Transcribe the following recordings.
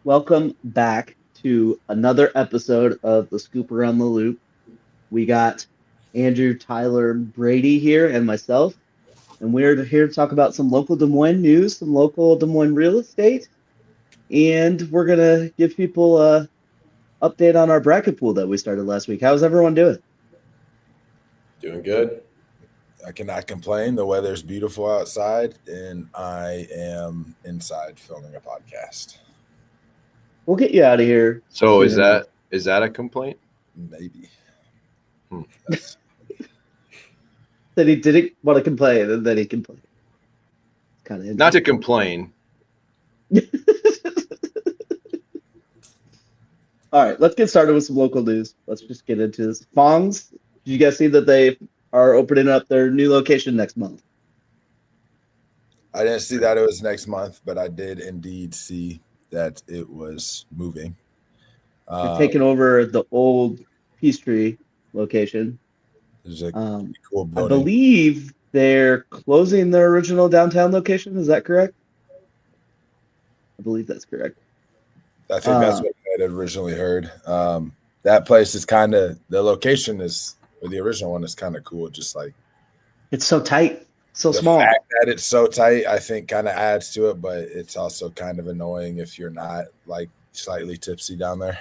Welcome back to another episode of The Scoop Around the Loop. We got Andrew, Tyler, Brady here, and myself, and we're here to talk about some local Des Moines news, some local Des Moines real estate, and we're going to give people a update on our bracket pool that we started last week. How's everyone doing? Doing good. I cannot complain. The weather's beautiful outside, and I am inside filming a podcast. We'll get you out of here. So is that a complaint? Maybe. That he didn't want to complain, and then he complained. Kind of not to complain. All right, let's get started with some local news. Let's just get into this. Fong's, did you guys see that they are opening up their new location next month? I didn't see that it was next month, but I did indeed see that it was moving. They're taking over the old Peace Tree location. It's a cool building. I believe they're closing their original downtown location. Is that correct? I believe that's correct. I think that's what I had originally heard. That place is kind of, the location is, or the original one is kind of cool. Just like it's so tight, so the small. fact that it's so tight, I think kind of adds to it, but it's also kind of annoying if you're not like slightly tipsy down there.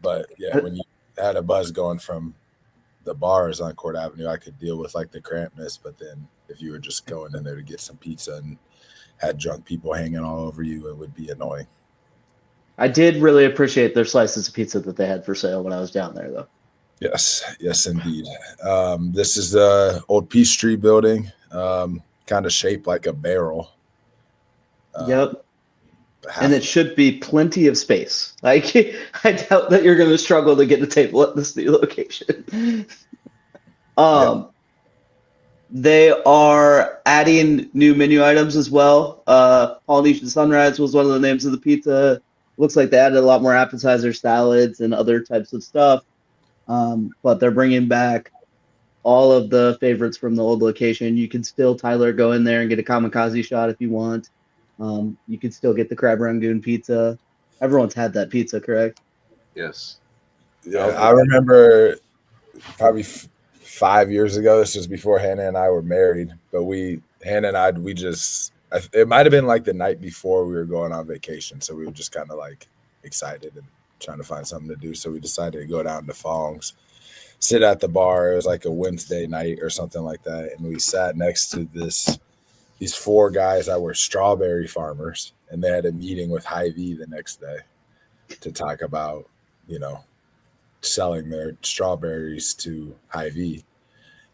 But yeah, when you had a buzz going from the bars on Court Avenue, I could deal with like the crampness, but then if you were just going in there to get some pizza and had drunk people hanging all over you, it would be annoying. I did really appreciate their slices of pizza that they had for sale when I was down there, though. Yes, indeed. This is the old Peace Tree building, kind of shaped like a barrel. Yep. And it should be plenty of space. Like, I doubt that you're going to struggle to get a table at this new location. They are adding new menu items as well. Polynesian Sunrise was one of the names of the pizza. Looks like they added a lot more appetizer salads and other types of stuff. But they're bringing back all of the favorites from the old location. You can still, Tyler, go in there and get a kamikaze shot if you want. You can still get the crab rangoon pizza. Everyone's had that pizza, correct? Yes. Yeah, I remember probably 5 years ago. This was before Hannah and I were married, but Hannah and I, it might have been like the night before we were going on vacation. So we were just kind of like excited and trying to find something to do. So we decided to go down to Fong's, sit at the bar. It was like a Wednesday night or something like that. And we sat next to these four guys that were strawberry farmers, and they had a meeting with Hy-Vee the next day to talk about, selling their strawberries to Hy-Vee.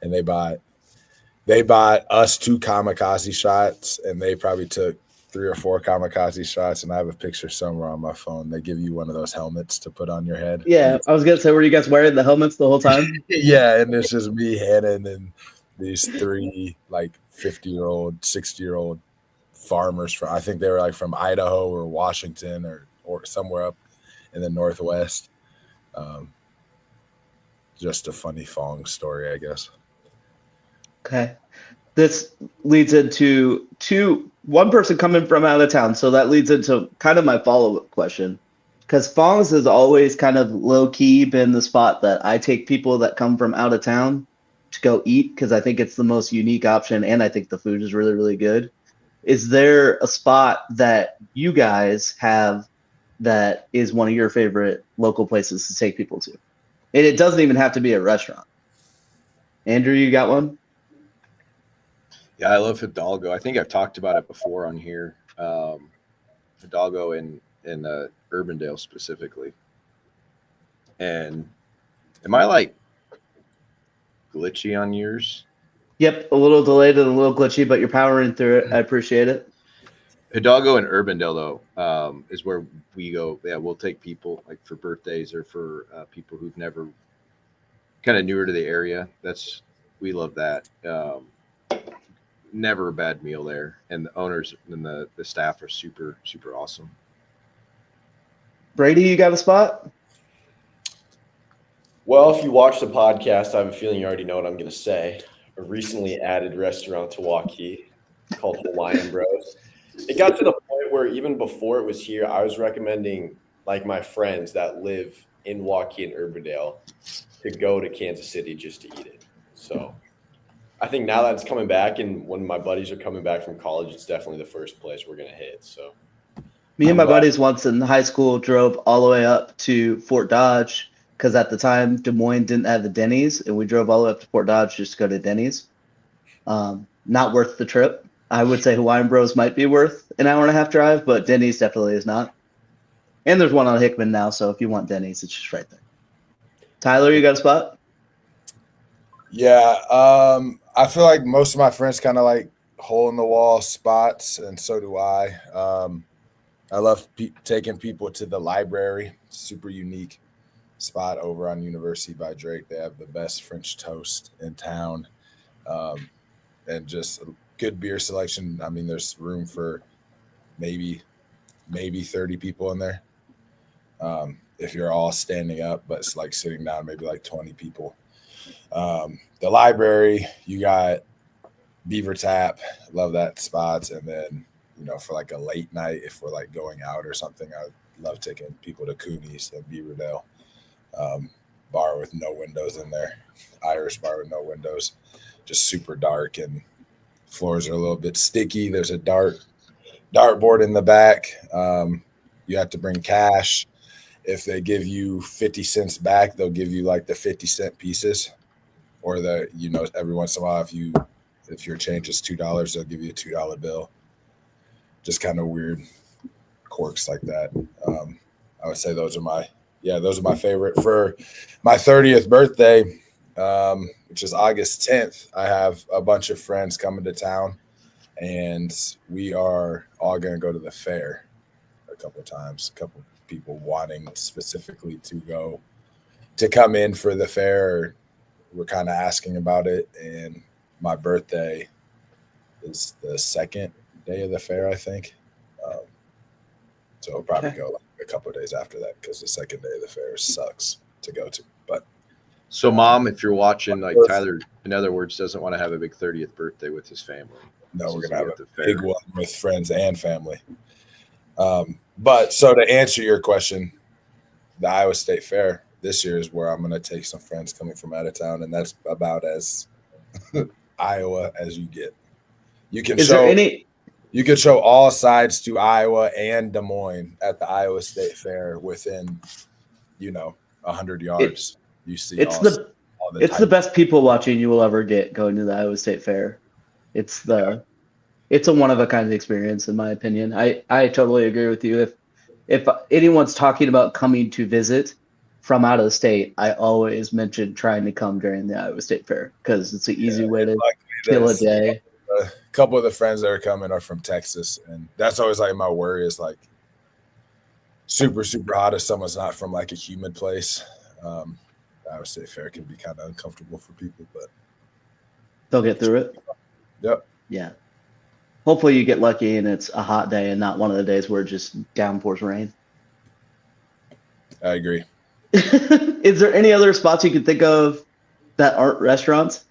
And they bought us 2 kamikaze shots, and they probably took 3 or 4 kamikaze shots. And I have a picture somewhere on my phone. They give you one of those helmets to put on your head. Yeah, I was gonna say, were you guys wearing the helmets the whole time? Yeah, and it's just me, Hannah, and then these 3 like 50-year-old, 60-year-old farmers I think they were like from Idaho or Washington or somewhere up in the Northwest. Just a funny Fong story, I guess. Okay. This leads into one person coming from out of town. So that leads into kind of my follow-up question. Because Fong's has always kind of low-key been the spot that I take people that come from out of town to go eat, because I think it's the most unique option, and I think the food is really, really good. Is there a spot that you guys have that is one of your favorite local places to take people to? And it doesn't even have to be a restaurant. Andrew, you got one? Yeah, I love Hidalgo. I think I've talked about it before on here. Hidalgo in Urbandale specifically. And am I like glitchy on yours? Yep, a little delayed and a little glitchy, but you're powering through it. I appreciate it. Hidalgo and Urbandale, though, is where we go. Yeah, we'll take people like for birthdays or for people who've never, kind of newer to the area. We love that. Never a bad meal there, and the owners and the staff are super, super awesome. Brady, you got a spot? Well, if you watch the podcast, I have a feeling you already know what I'm going to say. A recently added restaurant to Waukee called Hawaiian Bros. It got to the point where even before it was here, I was recommending like my friends that live in Waukee and Urbandale to go to Kansas City just to eat it. So I think now that it's coming back, and when my buddies are coming back from college, it's definitely the first place we're going to hit. So Me and my I'm glad- buddies once in high school drove all the way up to Fort Dodge because at the time Des Moines didn't have the Denny's, and we drove all the way up to Fort Dodge just to go to Denny's. Not worth the trip. I would say Hawaiian Bros might be worth an hour and a half drive, but Denny's definitely is not. And there's one on Hickman now, so if you want Denny's, it's just right there. Tyler, you got a spot? Yeah, I feel like most of my friends kind of like hole in the wall spots, and so do I. I love taking people to the library. Super unique spot over on University by Drake. They have the best French toast in town, and just a good beer selection. I mean, there's room for maybe 30 people in there. If you're all standing up, but it's like sitting down, maybe like 20 people. The library, you got Beaver Tap, love that spot. And then, for like a late night, if we're like going out or something, I love taking people to Cooney's and Beaverdale. Bar with no windows in there, Irish bar with no windows, just super dark, and floors are a little bit sticky. There's a dartboard in the back. You have to bring cash. If they give you 50 cents back, they'll give you like the 50-cent pieces, or every once in a while, if your change is $2, they'll give you a $2 bill. Just kind of weird quirks like that. I would say those are my favorite. For my 30th birthday, which is August 10th, I have a bunch of friends coming to town, and we are all going to go to the fair a couple of times. A couple people wanting specifically to come in for the fair. We're kind of asking about it, and my birthday is the second day of the fair, I think. So I'll probably go like a couple of days after that, because the second day of the fair sucks to go to. But So, Mom, if you're watching, like Tyler, in other words, doesn't want to have a big 30th birthday with his family. no, we're This is gonna have at the a fair. big one with friends and family. But so to answer your question, the Iowa State Fair this year is where I'm going to take some friends coming from out of town, and that's about as Iowa as you get. You can you could show all sides to Iowa and Des Moines at the Iowa State Fair within 100 yards. You see It's all the the best people watching you will ever get going to the Iowa State Fair. It's a one of a kind experience, in my opinion. I totally agree with you. If anyone's talking about coming to visit from out of the state, I always mention trying to come during the Iowa State Fair, because it's an easy way to kill a day. A couple of the friends that are coming are from Texas, and that's always like my worry is like super, super hot if someone's not from like a humid place. The Iowa State Fair can be kind of uncomfortable for people, but They'll get through it. Yep. Yeah. Hopefully you get lucky and it's a hot day and not one of the days where it just downpours rain. I agree. Is there any other spots you could think of that aren't restaurants,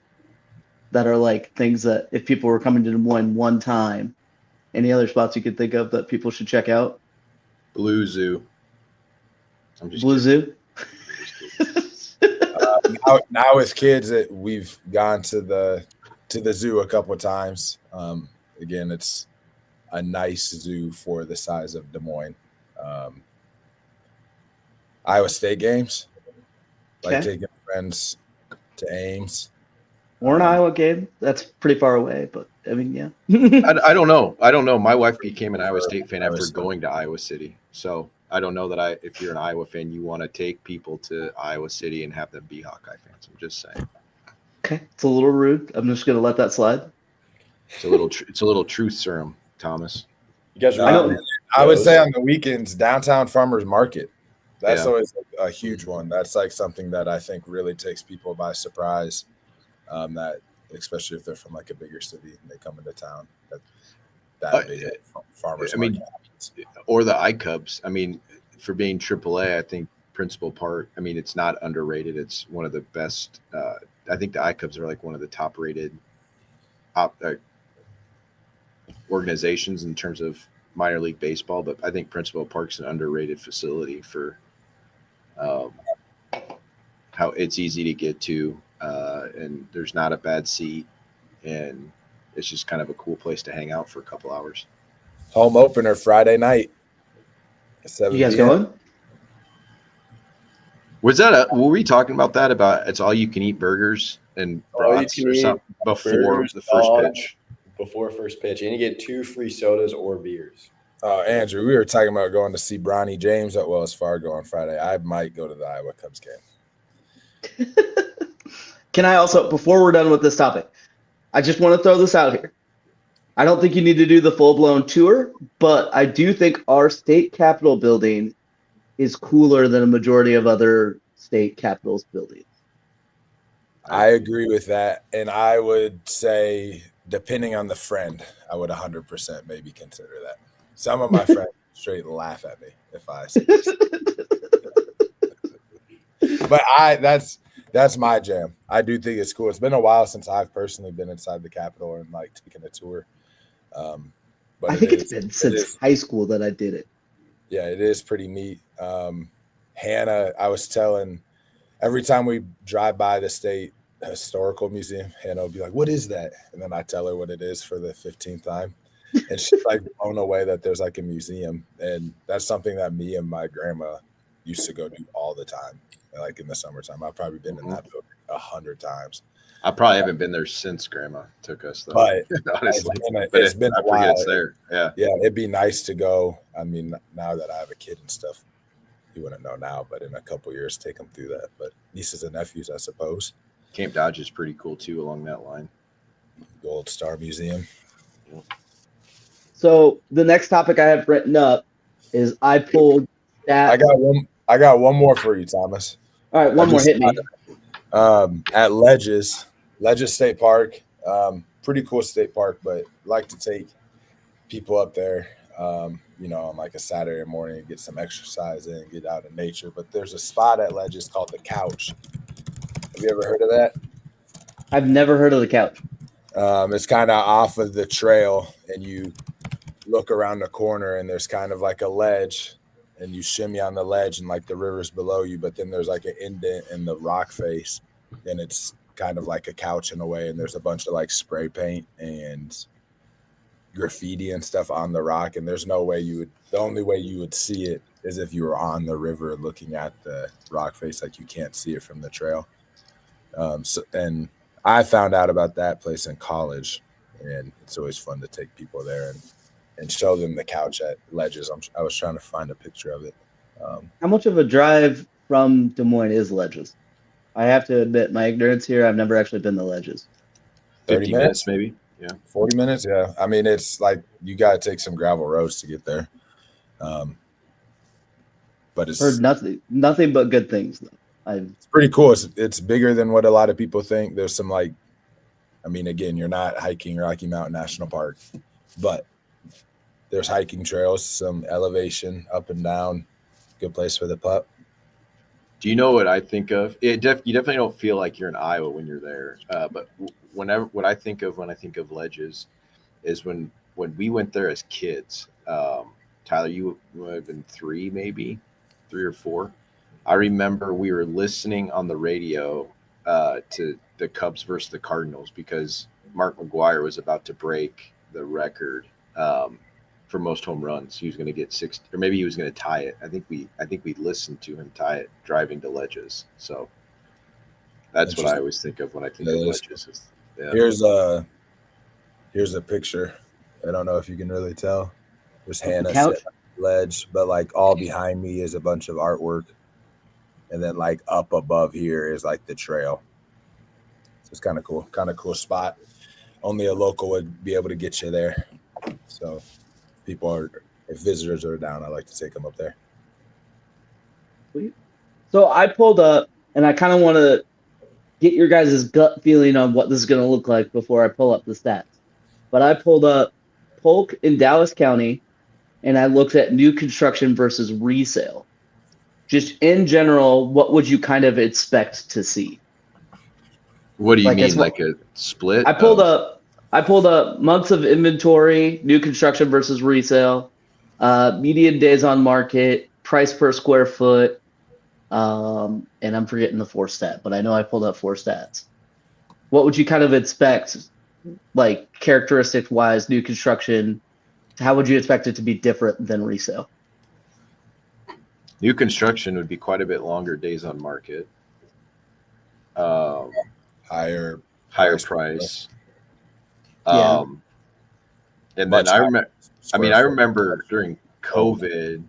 that are like things that if people were coming to Des Moines one time, any other spots you could think of that people should check out? Blue Zoo. I'm just Blue kidding. Zoo? Now with kids, we've gone to the zoo a couple of times. Again, it's a nice zoo for the size of Des Moines. Iowa State games, like taking friends to Ames. Or an Iowa game. That's pretty far away, but I mean, yeah. I don't know. My wife became an Iowa State fan after going to Iowa City. So I don't know that if you're an Iowa fan, you want to take people to Iowa City and have them be Hawkeye fans. I'm just saying. Okay, it's a little rude. I'm just gonna let that slide. It's a little truth serum, Thomas. You guys I would say on the weekends, downtown farmers market. That's always a huge one. That's like something that I think really takes people by surprise. That especially if they're from like a bigger city and they come into town. That big farmers market. Or the iCubs. I mean, for being AAA, I think Principal Park. I mean, it's not underrated. It's one of the best. I think the iCubs are like one of the top-rated organizations in terms of minor league baseball, but I think Principal Park's an underrated facility for how it's easy to get to, and there's not a bad seat, and it's just kind of a cool place to hang out for a couple hours. Home opener Friday night. You guys going? Was that were we talking about that? About it's all you can eat burgers and brats or something before burgers, the first dogs, pitch? Before first pitch, and you get 2 free sodas or beers. Oh, Andrew, we were talking about going to see Bronny James at Wells Fargo on Friday. I might go to the Iowa Cubs game. Can I also, before we're done with this topic, I just want to throw this out here. I don't think you need to do the full-blown tour, but I do think our state capitol building is cooler than a majority of other state capitals buildings. I agree with that. And I would say, depending on the friend, I would 100% maybe consider that. Some of my friends straight laugh at me if I say this. But that's my jam. I do think it's cool. It's been a while since I've personally been inside the Capitol and like taken a tour. But I think it's been since high school that I did it. Yeah, it is pretty neat. Hannah, I was telling, every time we drive by the State Historical Museum, Hannah will be like, "What is that?" And then I tell her what it is for the 15th time. And she's like blown away that there's like a museum. And that's something that me and my grandma used to go do all the time. Like in the summertime. I've probably been in that building 100 times. I probably haven't been there since Grandma took us, though. But honestly, it's been a while. It's there. Yeah, it'd be nice to go. I mean, now that I have a kid and stuff, you wouldn't know now, but in a couple years, take them through that. But nieces and nephews, I suppose. Camp Dodge is pretty cool too, along that line. Gold Star Museum. So the next topic I have written up is I pulled that. I got one more for you, Thomas. All right, one more, hit me. At Ledges State Park, pretty cool state park, but like to take people up there, on like a Saturday morning and get some exercise in, get out in nature. But there's a spot at Ledges called the Couch. Have you ever heard of that? I've never heard of the Couch. It's kind of off of the trail, and you look around the corner, and there's kind of like a ledge. And you shimmy on the ledge and like the river's below you, but then there's like an indent in the rock face, and it's kind of like a couch in a way. And there's a bunch of like spray paint and graffiti and stuff on the rock. And there's no way the only way you would see it is if you were on the river looking at the rock face. Like you can't see it from the trail. And I found out about that place in college, and it's always fun to take people there and show them the Couch at Ledges. I was trying to find a picture of it. How much of a drive from Des Moines is Ledges? I have to admit my ignorance here. I've never actually been to Ledges. 50 minutes maybe. Yeah. 40 minutes. Yeah. I mean, it's like you got to take some gravel roads to get there. But it's heard nothing but good things though. It's pretty cool. It's bigger than what a lot of people think. There's some again, you're not hiking Rocky Mountain National Park, but there's hiking trails, some elevation up and down. Good place for the pup. Do you know what I think of? You definitely don't feel like you're in Iowa when you're there. But what I think of when I think of Ledges is when we went there as kids. Tyler, you might have been 3 or 4. I remember we were listening on the radio to the Cubs versus the Cardinals because Mark McGwire was about to break the record for most home runs. He was going to get 6, or maybe he was going to tie it. I think we listened to him tie it driving to Ledges. So that's what I always think of when I think of Ledges. Here's a picture. I don't know if you can really tell. There's Hannah Couch? sitting on the ledge, but like all behind me is a bunch of artwork. And then like up above here is like the trail. So it's kind of cool spot. Only a local would be able to get you there. So if visitors are down, I like to take them up there. So I pulled up, and I kind of want to get your guys' gut feeling on what this is going to look like before I pull up the stats. But I pulled up Polk in Dallas County, and I looked at new construction versus resale. Just in general, what would you kind of expect to see? What do you mean, like a split? I pulled up months of inventory, new construction versus resale, median days on market, price per square foot, and I'm forgetting the 4 stat, but I know I pulled up 4 stats. What would you kind of expect, like characteristic wise, new construction? How would you expect it to be different than resale? New construction would be quite a bit longer days on market. Higher price. Yeah. And Much then higher I square foot. remember during COVID,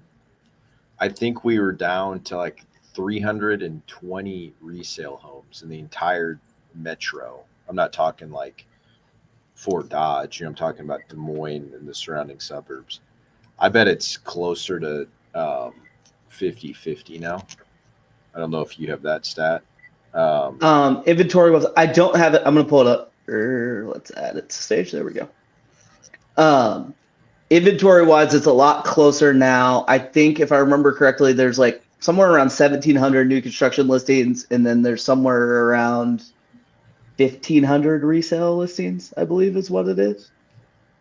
I think we were down to like 320 resale homes in the entire metro. I'm not talking like Fort Dodge, I'm talking about Des Moines and the surrounding suburbs. I bet it's closer to 50-50 now. I don't know if you have that stat. Inventory was, I don't have it. I'm going to pull it up. Let's add it to stage. There we go. Inventory wise, it's a lot closer now. I think if I remember correctly, there's like somewhere around 1,700 new construction listings, and then there's somewhere around 1,500 resale listings, I believe is what it is.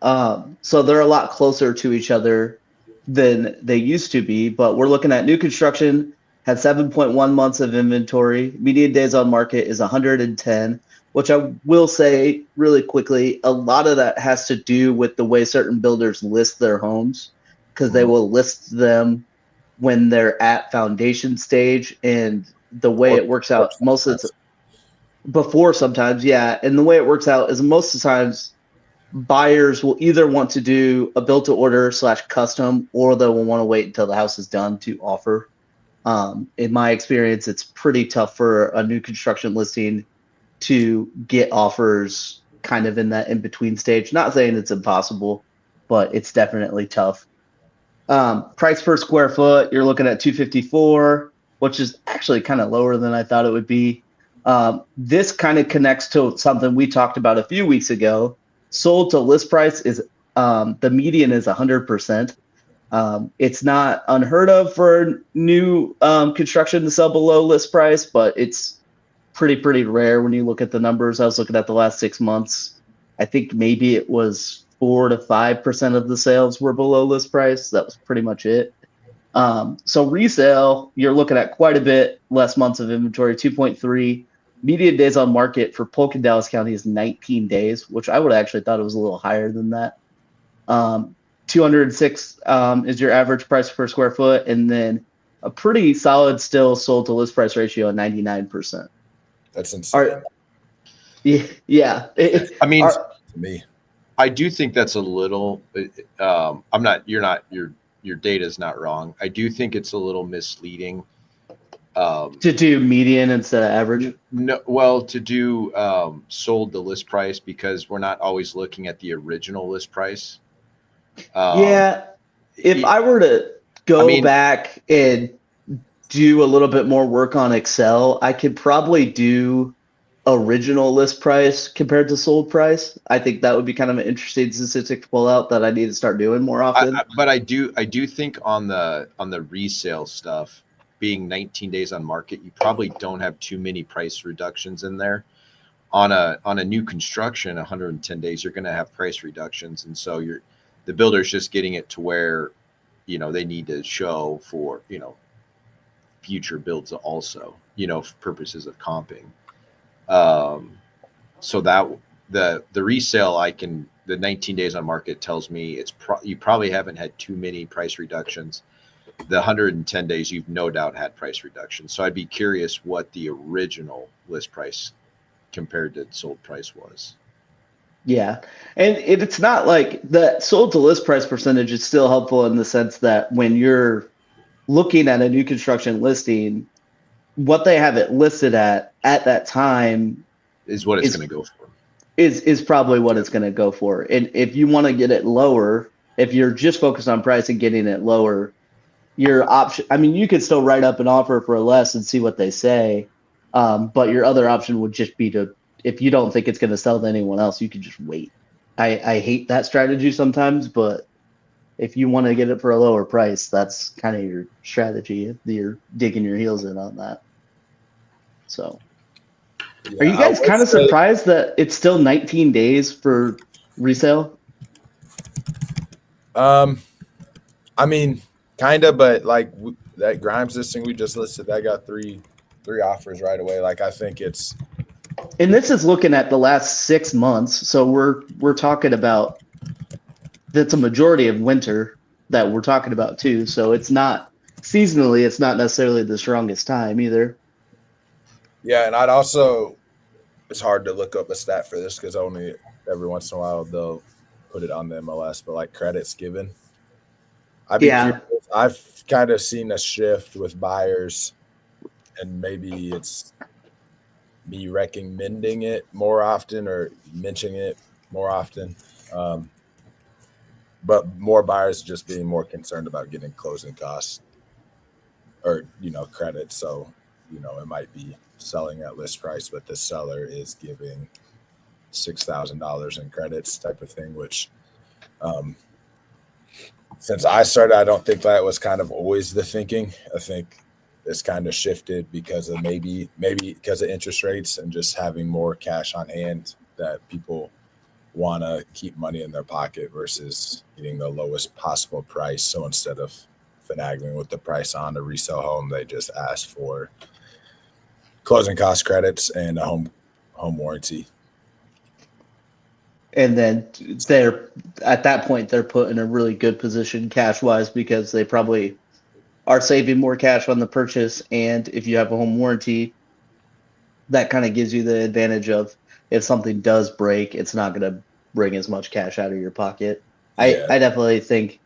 So they're a lot closer to each other than they used to be, but we're looking at new construction had 7.1 months of inventory. Median days on market is 110, which I will say really quickly, a lot of that has to do with the way certain builders list their homes, because they will list them when they're at foundation stage, and the way it works out most of the before sometimes, yeah. And the way it works out is most of the times buyers will either want to do a built to order / custom, or they will want to wait until the house is done to offer. In my experience, it's pretty tough for a new construction listing to get offers kind of in that in-between stage. Not saying it's impossible, but it's definitely tough. Price per square foot, you're looking at $254, which is actually kind of lower than I thought it would be. This kind of connects to something we talked about a few weeks ago. Sold to list price is the median is 100%. It's not unheard of for new construction to sell below list price, but it's pretty rare when you look at the numbers. I was looking at the last 6 months. I think maybe it was 4 to 5% of the sales were below list price. That was pretty much it. So resale, you're looking at quite a bit less months of inventory, 2.3. Median days on market for Polk and Dallas County is 19 days, which I would actually thought it was a little higher than that. 206 is your average price per square foot, and then a pretty solid still sold to list price ratio of 99%. That's insane. Yeah. I mean, To me, I do think that's a little. Your data is not wrong. I do think it's a little misleading. To do median instead of average? No, well, to do sold the list price, because we're not always looking at the original list price. Yeah. If I were to go back and do a little bit more work on Excel, I could probably do original list price compared to sold price. I think that would be kind of an interesting statistic to pull out that I need to start doing more often. But I do think on the resale stuff, being 19 days on market, you probably don't have too many price reductions in there. On a new construction, 110 days, you're going to have price reductions, and so the builder's just getting it to where, they need to show for, future builds also, for purposes of comping. So that the resale, the 19 days on market tells me you probably haven't had too many price reductions. The 110 days, you've no doubt had price reductions. So I'd be curious what the original list price compared to sold price was. Yeah. And it's not like the sold to list price percentage is still helpful in the sense that when you're looking at a new construction listing, what they have it listed at that time is what it's going to go for. Is probably what it's going to go for. And if you want to get it lower, if you're just focused on price and getting it lower, your option, you could still write up an offer for less and see what they say. But your other option would just be to, if you don't think it's going to sell to anyone else, you could just wait. I hate that strategy sometimes, but if you want to get it for a lower price, that's kind of your strategy. You're digging your heels in on that. So are you guys kind of surprised that it's still 19 days for resale? I mean, kind of, but like that Grimes listing we just listed, that got three offers right away. Like I think it's. And this is looking at the last 6 months, so we're talking about that's a majority of winter that we're talking about too. So it's not seasonally, it's not necessarily the strongest time either. Yeah, and I'd also, it's hard to look up a stat for this because only every once in a while they'll put it on the MLS, but like credits given. I'd be Yeah. curious. I've kind of seen a shift with buyers, and maybe it's me recommending it more often or mentioning it more often. But more buyers just being more concerned about getting closing costs or, credit. So, it might be selling at list price, but the seller is giving $6,000 in credits type of thing, which since I started, I don't think that was kind of always the thinking. I think it's kind of shifted because of maybe because of interest rates and just having more cash on hand that people want to keep money in their pocket versus getting the lowest possible price. So instead of finagling with the price on a resale home, they just ask for closing cost credits and a home warranty. And then they're at that point they're put in a really good position cash wise because they probably are saving more cash on the purchase. And if you have a home warranty, that kind of gives you the advantage of if something does break, it's not going to bring as much cash out of your pocket. Yeah. I definitely think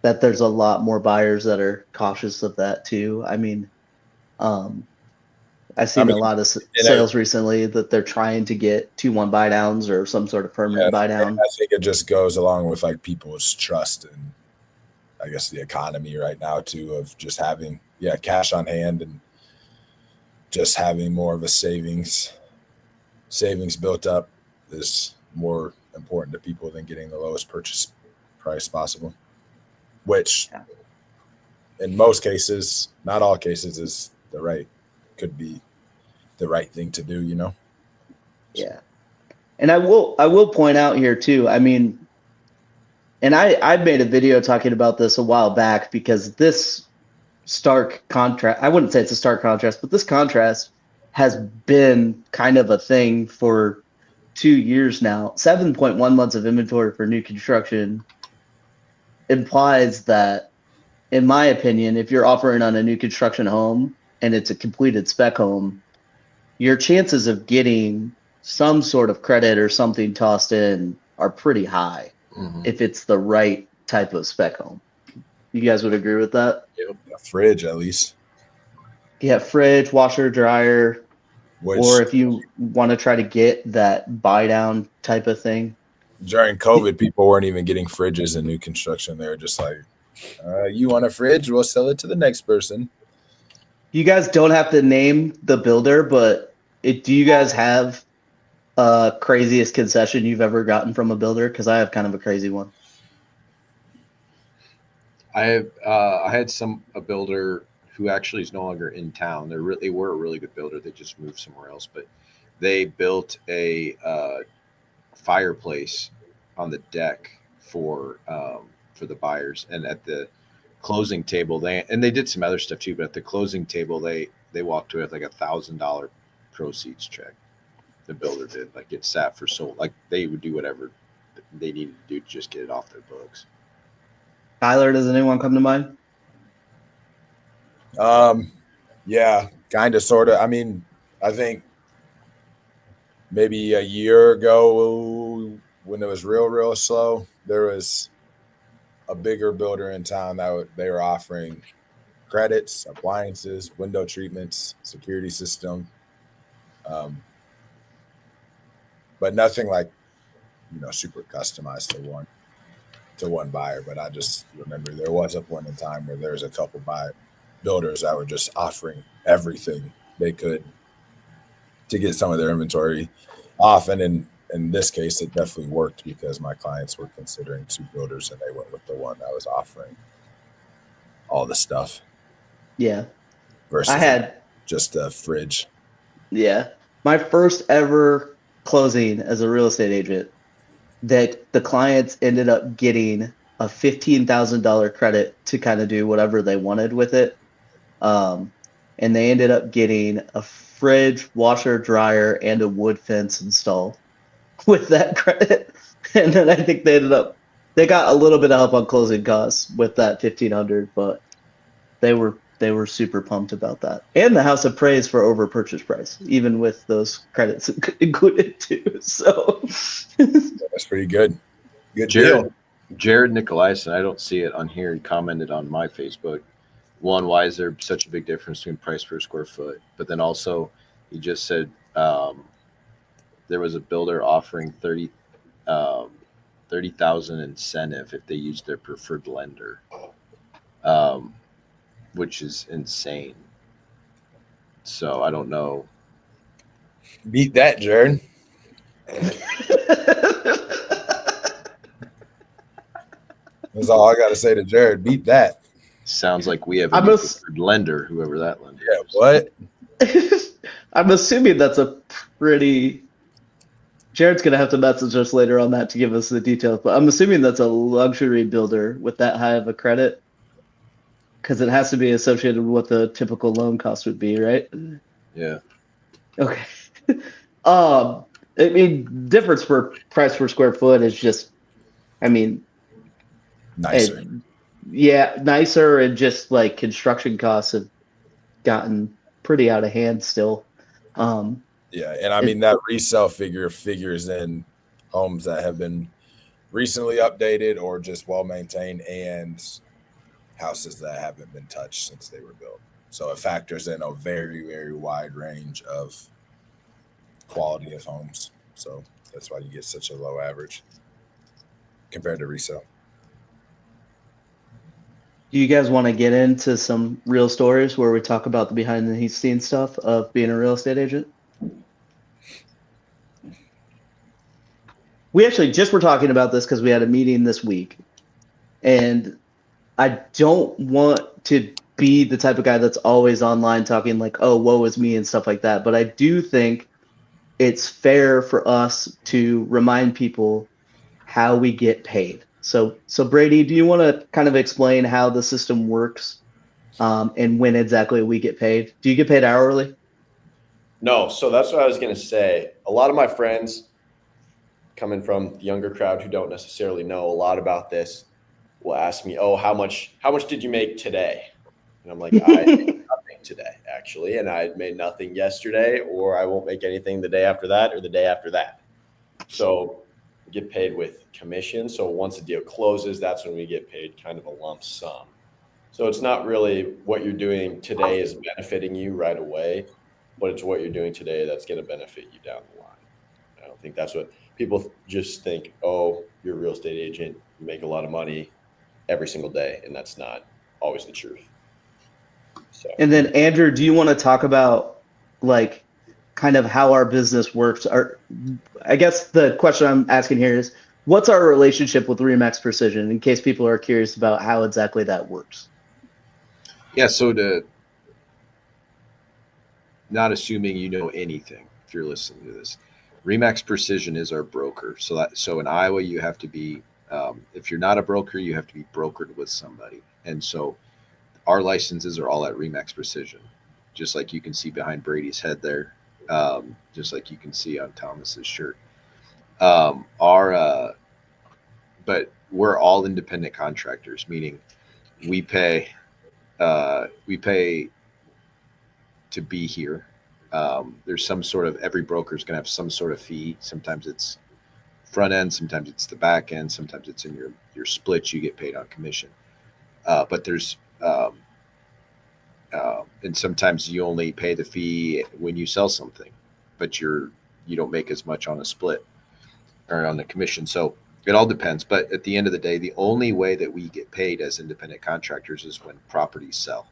that there's a lot more buyers that are cautious of that too. I mean, I've seen a lot of sales recently that they're trying to get 2-1 buy downs or some sort of permanent buy down. I think it just goes along with like people's trust and I guess the economy right now too, of just having cash on hand and just having more of a savings built up is more important to people than getting the lowest purchase price possible, which in most cases, not all cases, could be the right thing to do, Yeah. And I will point out here too, I mean, and I made a video talking about this a while back because this stark contrast, I wouldn't say it's a stark contrast, but this contrast has been kind of a thing for 2 years now. 7.1 months of inventory for new construction implies that, in my opinion, if you're offering on a new construction home and it's a completed spec home, your chances of getting some sort of credit or something tossed in are pretty high if it's the right type of spec home. You guys would agree with that? A fridge, at least. Yeah, fridge, washer, dryer, or if you want to try to get that buy down type of thing. During COVID, people weren't even getting fridges in new construction. They were just like, you want a fridge? We'll sell it to the next person. You guys don't have to name the builder, but do you guys have craziest concession you've ever gotten from a builder? Because I have kind of a crazy one. I had a builder who actually is no longer in town. They were a really good builder. They just moved somewhere else, but they built a fireplace on the deck for the buyers, and at the closing table they did some other stuff too. But at the closing table, they walked away with like $1,000 proceeds check. The builder did. Like it sat for so like they would do whatever they needed to do to just get it off their books. Tyler, does anyone come to mind? Yeah, kind of, sort of. I mean, I think maybe a year ago when it was real slow, there was a bigger builder in town that they were offering credits, appliances, window treatments, security system, but nothing like super customized to one buyer. But I just remember there was a point in time where there was a couple builders that were just offering everything they could to get some of their inventory off. And in this case, it definitely worked because my clients were considering 2 builders and they went with the one that was offering all the stuff. Yeah. Versus I had just a fridge. Yeah. My first ever closing as a real estate agent, that the clients ended up getting a $15,000 credit to kind of do whatever they wanted with it. And they ended up getting a fridge, washer, dryer, and a wood fence installed with that credit. And then I think they got a little bit of help on closing costs with that 1,500, but they were super pumped about that. And the house appraised for over purchase price, even with those credits included too. So That's pretty good. Good deal. Jared Nicolaisen, I don't see it on here. He commented on my Facebook. One, why is there such a big difference between price per square foot? But then also, he just said there was a builder offering 30,000 incentive if they used their preferred lender, which is insane. So I don't know. Beat that, Jared. That's all I got to say to Jared. Beat that. Sounds like we have a new preferred lender, whoever that lender Yeah, is. what? I'm assuming that's a pretty. Jared's gonna have to message us later on that to give us the details, but I'm assuming that's a luxury builder with that high of a credit, because it has to be associated with what the typical loan cost would be, right? Yeah. Okay. I mean, difference for price per square foot is just, I mean, Nicer. yeah, nicer, and just like construction costs have gotten pretty out of hand still. Yeah, and I mean that resale figures in homes that have been recently updated or just well maintained, and houses that haven't been touched since they were built. So it factors in a very, very wide range of quality of homes. So that's why you get such a low average compared to resale. Do you guys want to get into some real stories where we talk about the behind the scenes stuff of being a real estate agent? We actually just were talking about this because we had a meeting this week, and I don't want to be the type of guy that's always online talking like, oh, woe is me and stuff like that. But I do think it's fair for us to remind people how we get paid. So Brady, do you want to kind of explain how the system works, and when exactly we get paid? Do you get paid hourly? No, so that's what I was going to say. A lot of my friends coming from the younger crowd who don't necessarily know a lot about this will ask me, "Oh, how much did you make today?" And I'm like, "I made nothing today, actually, and I made nothing yesterday, or I won't make anything the day after that or the day after that." So we get paid with commission. So once a deal closes, that's when we get paid kind of a lump sum. So it's not really what you're doing today is benefiting you right away, but it's what you're doing today that's going to benefit you down the line. I don't think that's what people just think. Oh, you're a real estate agent, you make a lot of money every single day, and that's not always the truth. So. And then Andrew, do you want to talk about like kind of how our business works? I guess the question I'm asking here is, what's our relationship with Remax Precision, in case people are curious about how exactly that works? Yeah, so to not assuming you know anything if you're listening to this, Remax Precision is our broker. So in Iowa, you have to be, if you're not a broker, you have to be brokered with somebody. And so our licenses are all at Remax Precision, just like you can see behind Brady's head there, just like you can see on Thomas's shirt. But we're all independent contractors, meaning we pay to be here. There's some sort of, every broker is going to have some sort of fee. Sometimes it's front end, sometimes it's the back end, sometimes it's in your splits. You get paid on commission. But there's and sometimes you only pay the fee when you sell something, but you don't make as much on a split or on the commission. So it all depends. But at the end of the day, the only way that we get paid as independent contractors is when properties sell,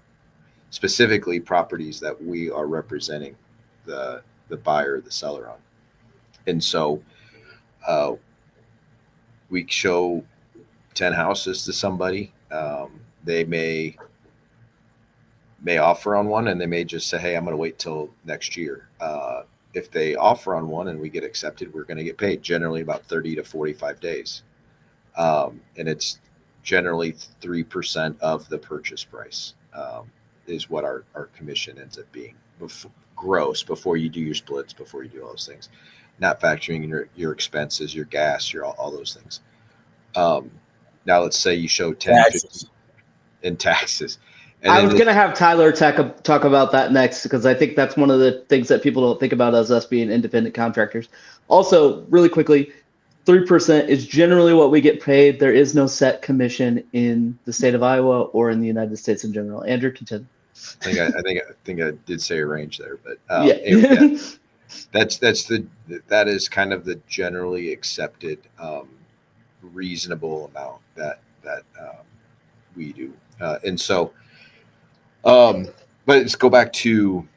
specifically properties that we are representing the buyer, the seller on. And so we show 10 houses to somebody. They may offer on one, and they may just say, hey, I'm going to wait till next year. If they offer on one and we get accepted, we're going to get paid generally about 30 to 45 days. And it's generally 3% of the purchase price is what our commission ends up being gross before you do your splits, before you do all those things, not factoring your expenses, your gas, your all those things. Now let's say you show 10 Taxes. in taxes. And I was going to have Tyler talk about that next, because I think that's one of the things that people don't think about as us being independent contractors. Also, really quickly, 3% is generally what we get paid. There is no set commission in the state of Iowa or in the United States in general. Andrew, continue. I think I did say a range there, but Yeah. anyway, that is kind of the generally accepted reasonable amount that we do, and so. But let's go back to,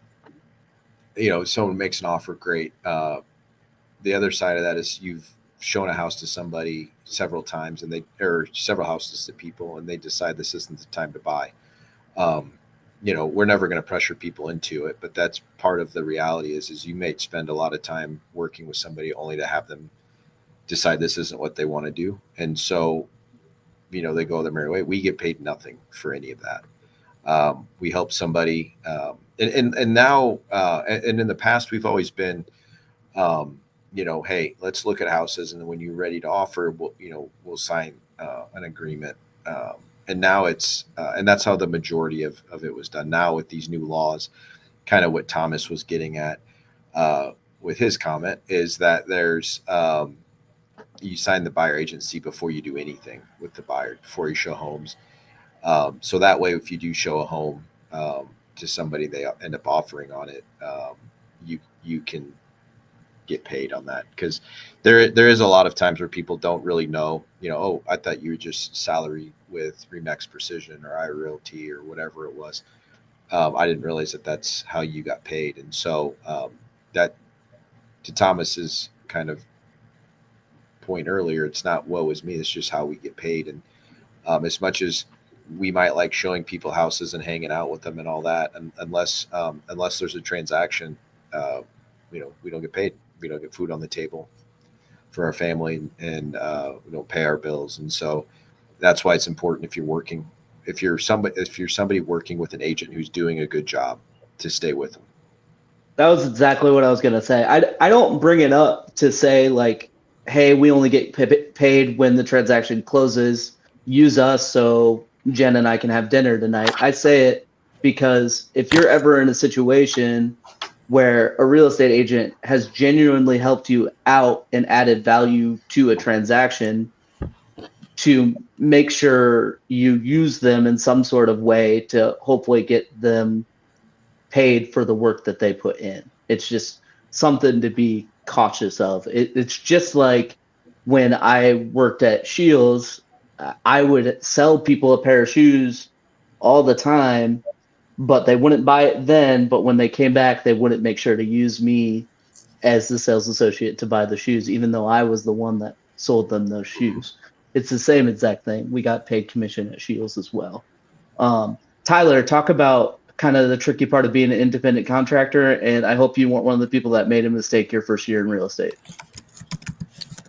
someone makes an offer, great. The other side of that is you've shown a house to somebody several times or several houses to people, and they decide this isn't the time to buy. We're never going to pressure people into it, but that's part of the reality is you may spend a lot of time working with somebody only to have them decide this isn't what they want to do. And so, they go their merry way. We get paid nothing for any of that. We help somebody, and now, and in the past, we've always been, hey, let's look at houses, and then when you're ready to offer, we'll sign an agreement. And now it's, and that's how the majority of it was done. Now with these new laws, kind of what Thomas was getting at with his comment is that there's, you sign the buyer agency before you do anything with the buyer, before you show homes. So that way, if you do show a home to somebody, they end up offering on it, you can get paid on that, because there is a lot of times where people don't really know, oh, I thought you were just salary with Remax Precision or iRealty or whatever it was. I didn't realize that that's how you got paid. And so that, to Thomas's kind of point earlier, it's not woe is me, it's just how we get paid. And as much as we might like showing people houses and hanging out with them and all that, and unless there's a transaction, we don't get paid. We don't get food on the table for our family, and we don't pay our bills. And so that's why it's important, if you're somebody working with an agent who's doing a good job, to stay with them. That was exactly what I was going to say. I don't bring it up to say like, hey, we only get paid when the transaction closes. Use us so Jen and I can have dinner tonight. I say it because if you're ever in a situation where a real estate agent has genuinely helped you out and added value to a transaction, to make sure you use them in some sort of way to hopefully get them paid for the work that they put in. It's just something to be cautious of. It's just like when I worked at Shields, I would sell people a pair of shoes all the time, but they wouldn't buy it then. But when they came back, they wouldn't make sure to use me as the sales associate to buy the shoes, even though I was the one that sold them those shoes. It's the same exact thing. We got paid commission at Shields as well. Tyler, talk about kind of the tricky part of being an independent contractor, and I hope you weren't one of the people that made a mistake your first year in real estate.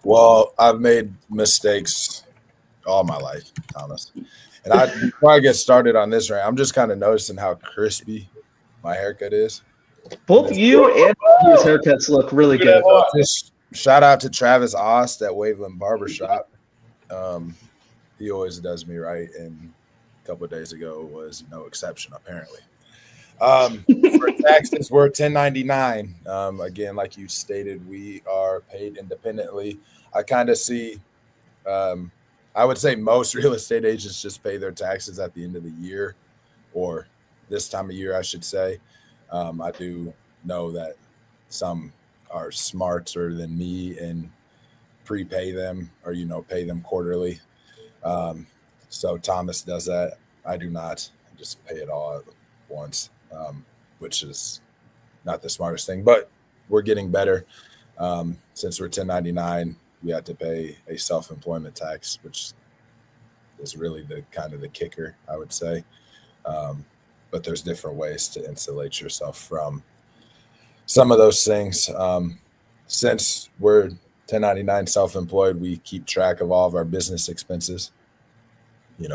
Well, I've made mistakes all my life, Thomas. And before I get started on this, right, I'm just kind of noticing how crispy my haircut is. Both you and his haircuts look really good. Just shout out to Travis Ost at Waveland Barbershop. He always does me right, and a couple of days ago was no exception, apparently. For taxes, we're 1099. Again, like you stated, we are paid independently. I kind of see, I would say most real estate agents just pay their taxes at the end of the year, or this time of year, I should say. I do know that some are smarter than me and prepay them, or pay them quarterly. So Thomas does that. I do not. I just pay it all at once, which is not the smartest thing, but we're getting better. Since we're 1099, we have to pay a self-employment tax, which is really the kind of the kicker, I would say. But there's different ways to insulate yourself from some of those things. Since we're 1099 self-employed, we keep track of all of our business expenses.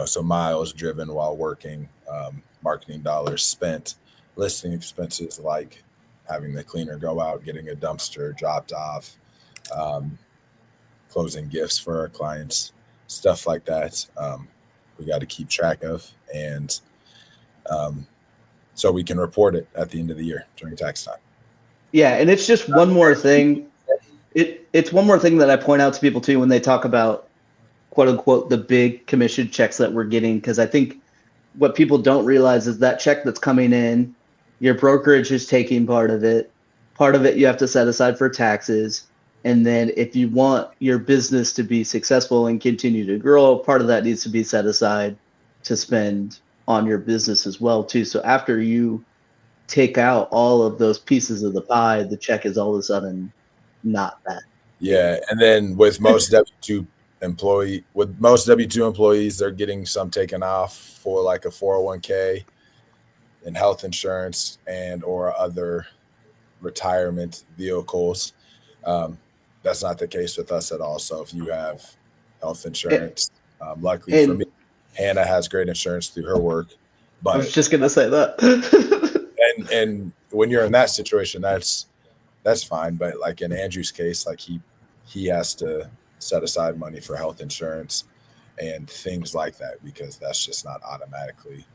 So miles driven while working, marketing dollars spent, listing expenses like having the cleaner go out, getting a dumpster dropped off, closing gifts for our clients, stuff like that. We got to keep track of, and so we can report it at the end of the year during tax time. Yeah, and it's just one more thing. It's one more thing that I point out to people too when they talk about quote unquote the big commission checks that we're getting, because I think what people don't realize is that check that's coming in, your brokerage is taking part of it. Part of it you have to set aside for taxes. And then if you want your business to be successful and continue to grow, part of that needs to be set aside to spend on your business as well too. So after you take out all of those pieces of the pie, the check is all of a sudden not that. Yeah, and then with most W2 employees, they're getting some taken off for like a 401k and health insurance and or other retirement vehicles. That's not the case with us at all. So if you have health insurance, luckily for me, Hannah has great insurance through her work. But I was just gonna say that. and when you're in that situation, that's fine. But like in Andrew's case, like he has to set aside money for health insurance and things like that, because that's just not automatically.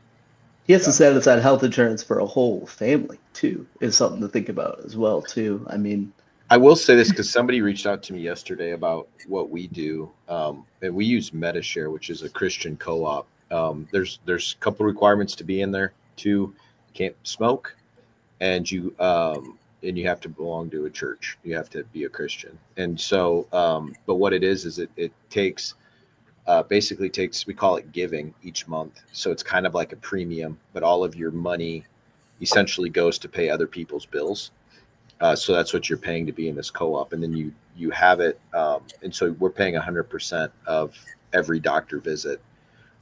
He has to set aside health insurance for a whole family too, is something to think about as well too. I mean, I will say this because somebody reached out to me yesterday about what we do, and we use MetaShare, which is a Christian co-op. There's a couple requirements to be in there. Two, you can't smoke, and you have to belong to a church. You have to be a Christian. And so, but what it is it takes basically takes, we call it giving each month. So it's kind of like a premium, but all of your money essentially goes to pay other people's bills. So that's what you're paying to be in this co-op. And then you have it. And so we're paying 100% of every doctor visit.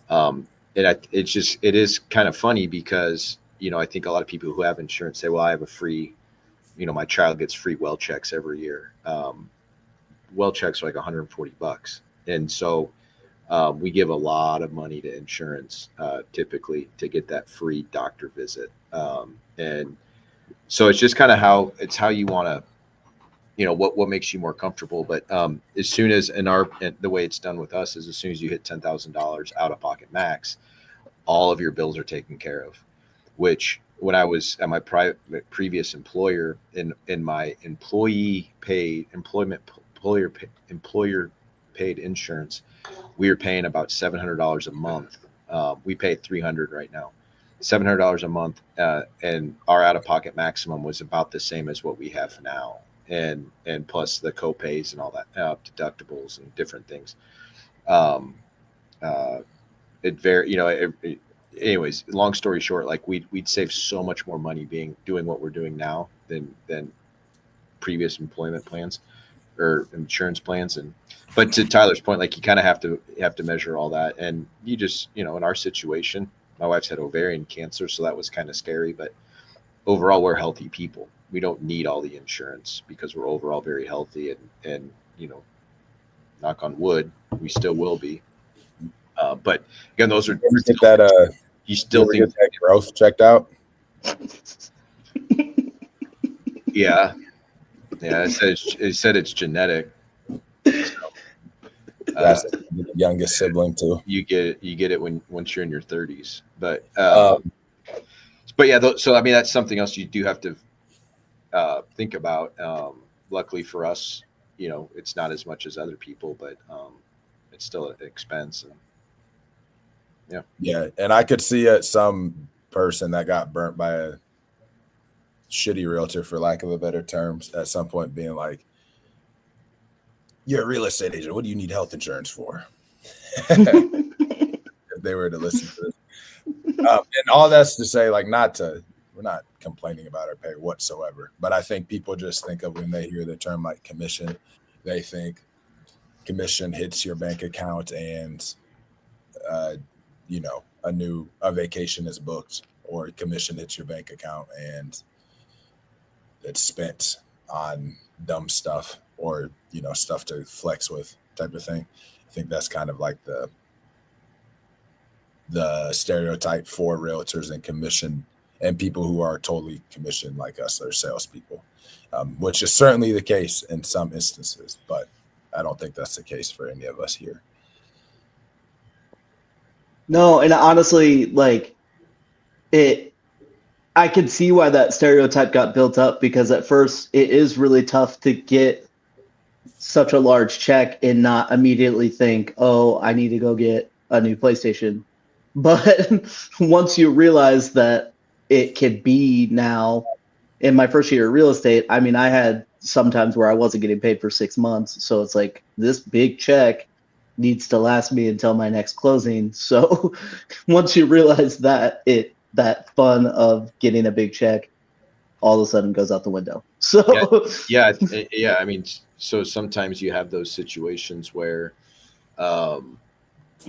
And it is kind of funny because, I think a lot of people who have insurance say, well, I have a free, my child gets free well checks every year. Well checks are like $140. And so we give a lot of money to insurance typically to get that free doctor visit. And so it's just kind of how you want to, what makes you more comfortable. But as soon as the way it's done with us is as soon as you hit $10,000 out of pocket max, all of your bills are taken care of, which when I was at my previous employer in my employer paid insurance, we were paying about $700 a month. We pay $300 right now. $700 a month, and our out-of-pocket maximum was about the same as what we have now, and plus the co-pays and all that, deductibles and different things. Anyways, long story short, like we'd save so much more money doing what we're doing now than previous employment plans or insurance plans. But to Tyler's point, like you kind of have to measure all that, and you just, in our situation, my wife's had ovarian cancer, so that was kind of scary. But overall, we're healthy people. We don't need all the insurance because we're overall very healthy, and knock on wood, we still will be. But again, those are you still think get that growth checked out? Yeah. It said it's genetic. So, that's the youngest sibling too. You get it once you're in your 30s, but yeah. So I mean, that's something else you do have to think about. Luckily for us, it's not as much as other people, but it's still an expense. And yeah, and I could see some person that got burnt by a shitty realtor, for lack of a better term, at some point being like, you're a real estate agent, what do you need health insurance for? If they were to listen to this. And all that's to say, like, we're not complaining about our pay whatsoever, but I think people just think of, when they hear the term like commission, they think commission hits your bank account and a vacation is booked, or commission hits your bank account and it's spent on dumb stuff, or stuff to flex with, type of thing. I think that's kind of like the the stereotype for realtors and commission and people who are totally commissioned like us, or salespeople, which is certainly the case in some instances, but I don't think that's the case for any of us here. No, and honestly, like it, I can see why that stereotype got built up, because at first it is really tough to get such a large check and not immediately think, oh, I need to go get a new PlayStation. But once you realize that it could be now, in my first year of real estate, I mean, I had sometimes where I wasn't getting paid for 6 months. So it's like this big check needs to last me until my next closing. So once you realize that, that fun of getting a big check all of a sudden goes out the window. So Yeah. I mean, so sometimes you have those situations where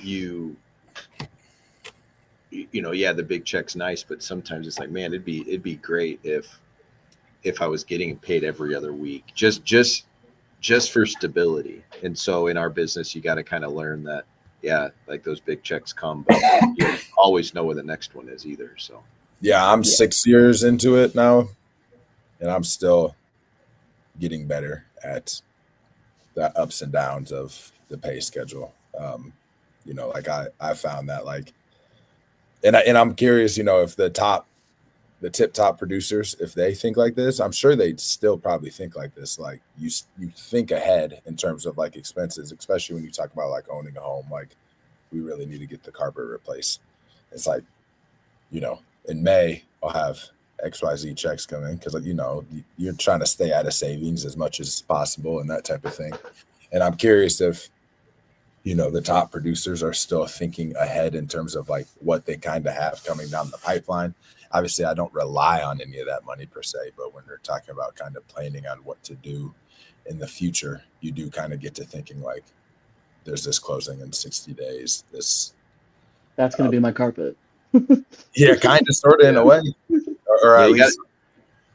you know, yeah, the big check's nice, but sometimes it's like, man, it'd be great if I was getting paid every other week, just for stability. And so in our business, you got to kind of learn that, yeah, like those big checks come, but you don't always know where the next one is either. So yeah, I'm 6 years into it now, and I'm still getting better at the ups and downs of the pay schedule. You know, like I found that, like, and I'm curious, you know, if the tip top producers, if they think like this, I'm sure they still probably think like this. Like you think ahead in terms of like expenses, especially when you talk about like owning a home. Like, we really need to get the carpet replaced. It's like, you know, in May I'll have XYZ checks come in, because, like, you know, you're trying to stay out of savings as much as possible and that type of thing. And I'm curious if, you know, the top producers are still thinking ahead in terms of like what they kind of have coming down the pipeline. Obviously, I don't rely on any of that money per se, but when they're talking about kind of planning on what to do in the future, you do kind of get to thinking like, there's this closing in 60 days. that's going to be my carpet. Yeah, kind of, sort of, in a way, or yeah, at least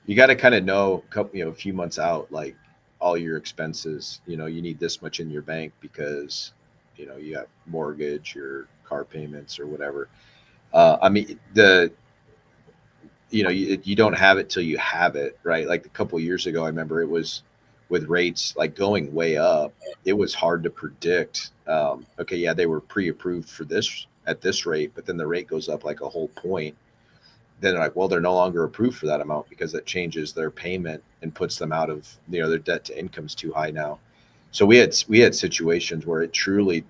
you got to kind of know, a few months out, like all your expenses. You know, you need this much in your bank because, you know, you have mortgage, your car payments, or whatever. I mean, you don't have it till you have it, right? Like a couple of years ago, I remember it was with rates like going way up. It was hard to predict. Okay, yeah, they were pre-approved for this at this rate, but then the rate goes up like a whole point. Then they're like, well, they're no longer approved for that amount because it changes their payment and puts them out of, you know, their debt to income is too high now. So we had situations where it truly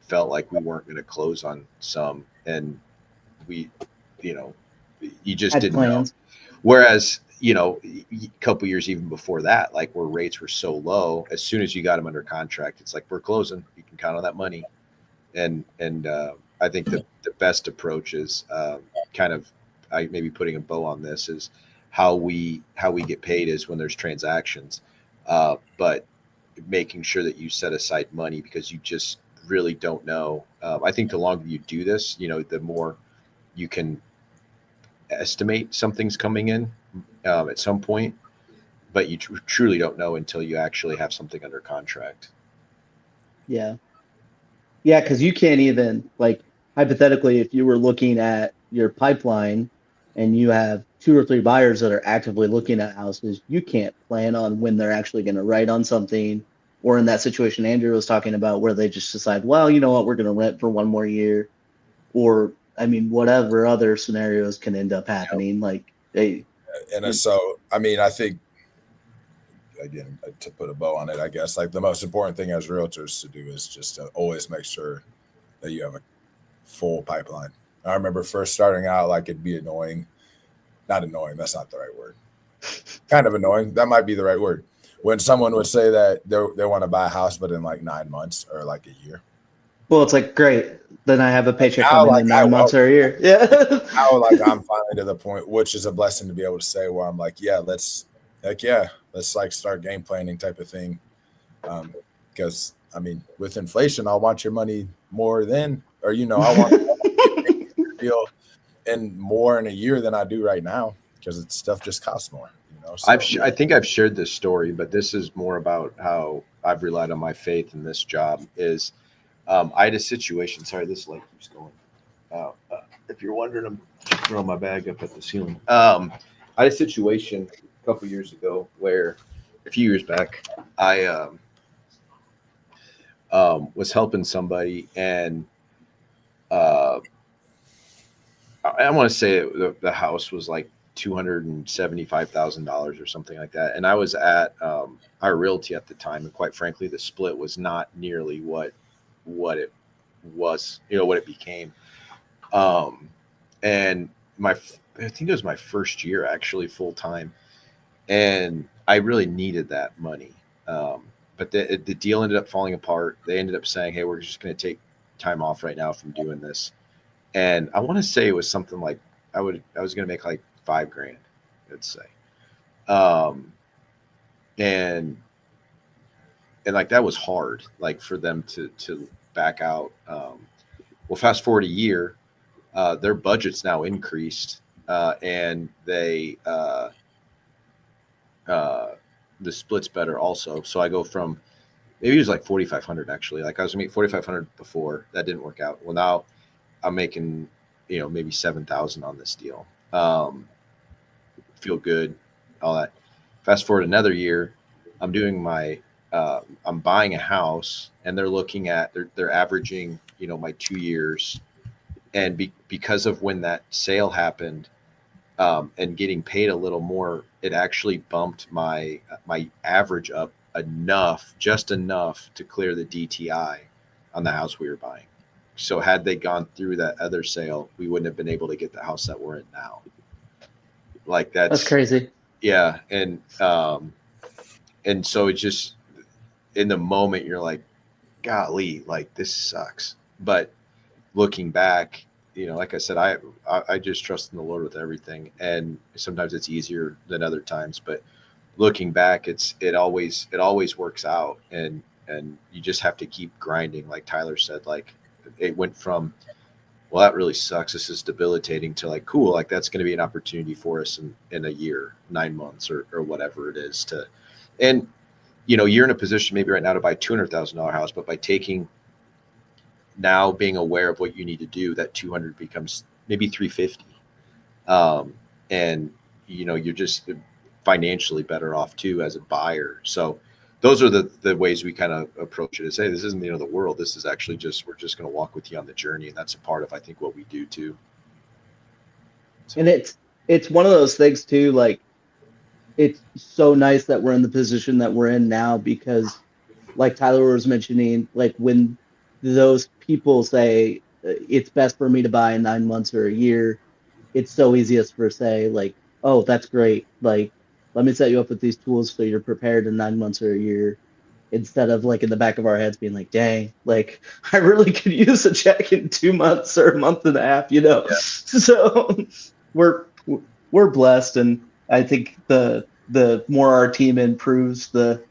felt like we weren't going to close on some, and we, you know, you just Had didn't plans. know. Whereas, you know, a couple years even before that, like where rates were so low, as soon as you got them under contract, it's like, we're closing. You can count on that money. And I think the best approach is kind of, maybe putting a bow on this, is how we get paid is when there's transactions, but making sure that you set aside money, because you just really don't know. I think the longer you do this, you know, the more you can estimate something's coming in at some point, but you truly don't know until you actually have something under contract. Yeah. Yeah, because you can't even, like, hypothetically, if you were looking at your pipeline and you have 2 or 3 buyers that are actively looking at houses, you can't plan on when they're actually going to write on something. Or in that situation Andrew was talking about, where they just decide, well, you know what, we're going to rent for 1 more year. Or, I mean, whatever other scenarios can end up happening. Like, so, I mean, I think, again, to put a bow on it, I guess, like, the most important thing as realtors to do is just to always make sure that you have a full pipeline. I remember first starting out, like, it'd be annoying. Not annoying, that's not the right word. Kind of annoying, that might be the right word. When someone would say that they want to buy a house, but in like 9 months or like a year. well, it's like, great. Then I have a paycheck Now, coming like, in 9 months or a year. Yeah. Now, like, I'm finally to the point, which is a blessing to be able to say, where I'm like, let's like start game planning type of thing. Because I mean, with inflation, I'll want your money more then, or, you know, I want to feel and more in a year than I do right now, because stuff just costs more. You know, so. I think I've shared this story, but this is more about how I've relied on my faith in this job. Is I had a situation. Sorry, this light keeps going. If you're wondering, I'm throwing my bag up at the ceiling. I had a situation a couple years ago where, a few years back, I was helping somebody, and I want to say the house was like $275,000 or something like that. And I was at our realty at the time, and quite frankly, the split was not nearly what it was, what it became. And I think it was my first year actually full time, and I really needed that money. But the deal ended up falling apart. They ended up saying, "Hey, we're just going to take time off right now from doing this." And I want to say it was something like I was going to make like $5,000, let's say. And like that was hard, like for them to back out. Well, fast forward a year, their budget's now increased, and the split's better also. So I go from, maybe it was like 4,500 actually. Like I was making 4,500 before, that didn't work out. Well, now I'm making, maybe 7,000 on this deal. Feel good, all that. Fast forward another year, I'm doing I'm buying a house, and they're looking at, they're averaging, my 2 years. And because of when that sale happened, and getting paid a little more, it actually bumped my average up just enough to clear the DTI on the house we were buying. So had they gone through that other sale, we wouldn't have been able to get the house that we're in now. Like That's crazy. Yeah. And so it just, in the moment, you're like, golly, like this sucks. But looking back, like I said, I just trust in the Lord with everything. And sometimes it's easier than other times, but looking back, it always works out. And you just have to keep grinding. Like Tyler said, like it went from, well, that really sucks, this is debilitating, to like, cool, like that's going to be an opportunity for us in a year, 9 months, or whatever it is and you're in a position maybe right now to buy $200,000 house, but by now being aware of what you need to do, that 200 becomes maybe 350. And you're just financially better off too as a buyer. So those are the ways we kind of approach it, is, hey, this isn't the end of the world. This is actually we're just going to walk with you on the journey. And that's a part of, I think, what we do too. So. And it's one of those things too, like it's so nice that we're in the position that we're in now, because like Tyler was mentioning, like when those people say it's best for me to buy in 9 months or a year, it's so easiest for say like, oh, that's great. Like, let me set you up with these tools so you're prepared in 9 months or a year, instead of like in the back of our heads being like, dang, like I really could use a check in 2 months or a month and a half, Yeah. So we're blessed. And I think the more our team improves, the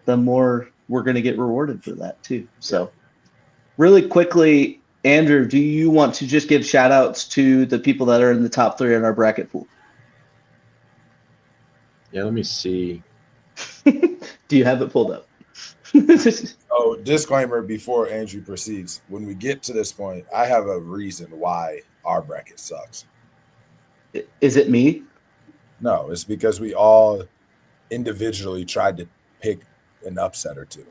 more we're going to get rewarded for that too. So really quickly, Andrew, do you want to just give shout outs to the people that are in the top 3 in our bracket pool? Yeah, let me see. Do you have it pulled up? Oh, disclaimer before Andrew proceeds. When we get to this point, I have a reason why our bracket sucks. Is it me? No, it's because we all individually tried to pick an upset or two.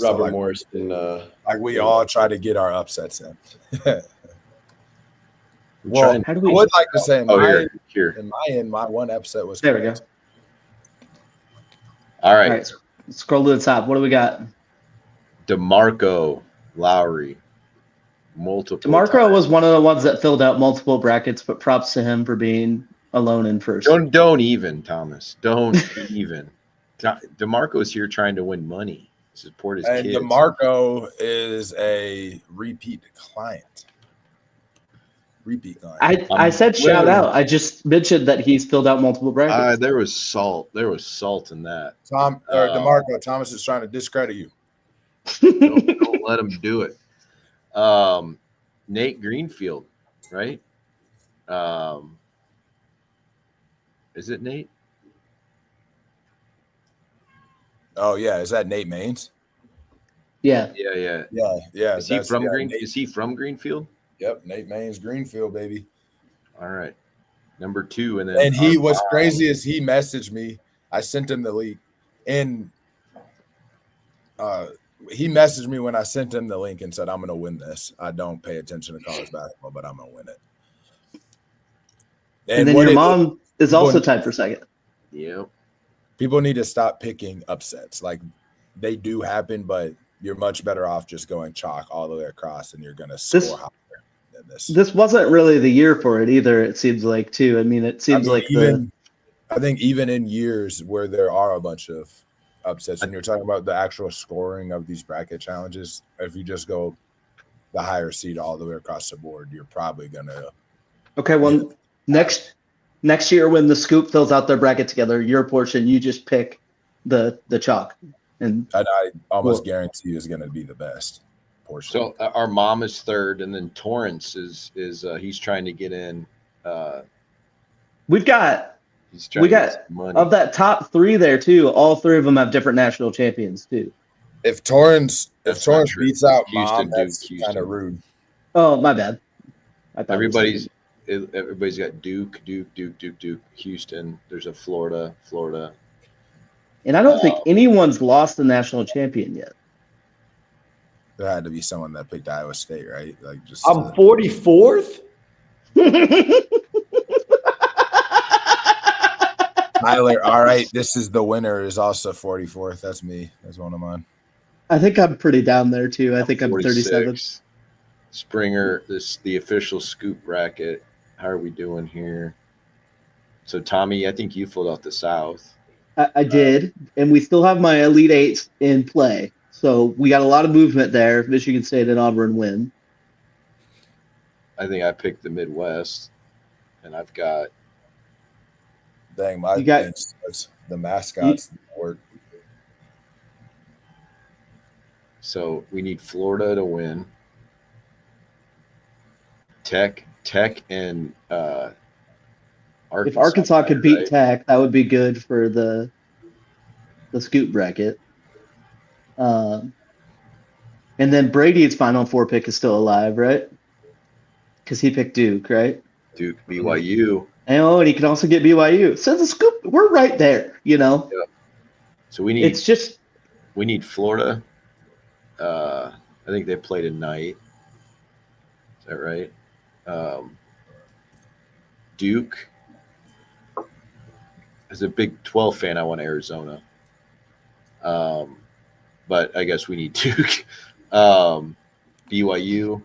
Robert Morrison. Like we all try to get our upsets in. Well, I would like to say, here. in my end, my one upset was. There we go. All right. Scroll to the top. What do we got? DeMarco Lowry. Multiple. DeMarco times. was one of the ones that filled out multiple brackets, but props to him for being alone in first. Don't even, Thomas. Don't even. DeMarco's here trying to win money, support his kids. DeMarco is a repeat client. I said shout out. I just mentioned that he's filled out multiple brackets. There was salt. There was salt in that. DeMarco, Thomas is trying to discredit you. Don't let him do it. Nate Greenfield, right? Is it Nate? Oh yeah, is that Nate Maines? Yeah. Yeah. Yeah. Is he from Nate, Is he from Greenfield? Yep, Nate Main's Greenfield, baby. All right. Number 2, and then what's crazy is he messaged me. I sent him the link, and he messaged me when I sent him the link and said, "I'm going to win this. I don't pay attention to college basketball, but I'm going to win it." And then your mom is also tied for second. Yep. People need to stop picking upsets. Like, they do happen, but you're much better off just going chalk all the way across, and you're going to score higher than this. This wasn't really the year for it either, it seems like, too. I mean, it seems I think even in years where there are a bunch of upsets, and you're talking about the actual scoring of these bracket challenges, if you just go the higher seed all the way across the board, you're probably going to. Okay, well, next year when the Scoop fills out their bracket together, your portion, you just pick the chalk. And I almost guarantee is going to be the best portion. So our mom is third, and then Torrance is he's trying to get in. We got money. Of that top 3 there too. All 3 of them have different national champions too. If Torrance beats out Houston, Mom, that's kind of rude. Oh, my bad. I thought everybody's got Duke, Houston. There's a Florida. And I don't think anyone's lost the national champion yet. There had to be someone that picked Iowa State, right? Like, just I'm 44th. Tyler, all right, this is the winner is also 44th. That's me. That's one of mine. I think I'm pretty down there too. I think I'm 37th. Springer, the official Scoop bracket. How are we doing here? So Tommy, I think you filled out the South. I did, and we still have my Elite 8 in play. So we got a lot of movement there. Michigan State and Auburn win. I think I picked the Midwest, and I've got. Dang, it's the mascots work. So we need Florida to win. Tech, and Arkansas. If Arkansas could beat Tech, that would be good for the Scoop bracket. And then Brady's Final Four pick is still alive, right? Because he picked Duke, right? Duke, BYU. And he can also get BYU. So the Scoop, we're right there, you know. Yep. So we need Florida. I think they play tonight. Is that right? Duke. As a Big 12 fan, I want Arizona. But I guess we need Duke. BYU.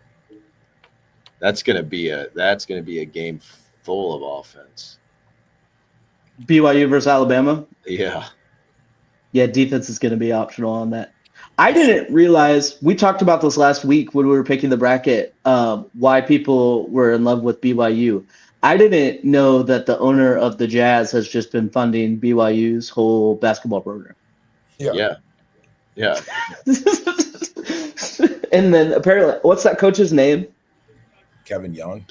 That's gonna be a game full of offense. BYU versus Alabama. Yeah. Yeah, defense is gonna be optional on that. I didn't realize, we talked about this last week when we were picking the bracket, why people were in love with BYU. I didn't know that the owner of the Jazz has just been funding BYU's whole basketball program. Yeah. And then apparently, what's that coach's name? Kevin Young.